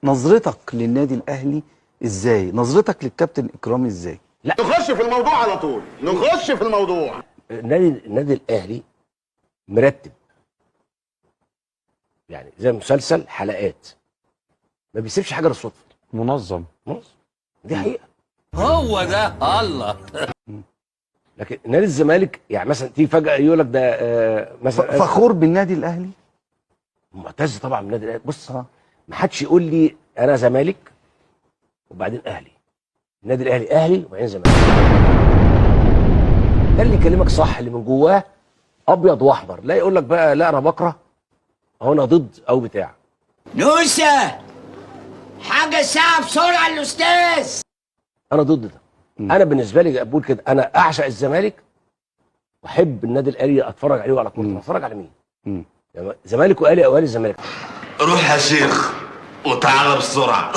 نظرتك للنادي الاهلي ازاي؟ نظرتك للكابتن اكرامي ازاي؟ لا نخش في الموضوع على طول، نخش في الموضوع. النادي الاهلي مرتب، يعني زي مسلسل حلقات، ما بيسيبش حاجه للصدفه. منظم. دي حقيقه. هو ده الله. لكن نادي الزمالك يعني مثلا تيجي فجاه يقول لك ده مثلا فخور بالنادي الاهلي؟ معتز طبعا بالنادي الاهلي. بص ما حدش يقول لي انا زمالك وبعدين اهلي، النادي الاهلي اهلي وبعدين زمالك. ده اللي يكلمك صح، اللي من جواه ابيض واحمر، لا يقول لك بقى لا انا بكره او انا ضد او بتاع. نوسة حاجة ساعة بسرعة الأستاذ. انا ضد ده. انا بالنسبه لي بقول كده، انا اعشق الزمالك واحب النادي الاهلي، اتفرج عليه وعلى كورته. اتفرج على مين؟ زمالك واهلي او اهلي الزمالك. روح يا شيخ وتعالى بسرعه.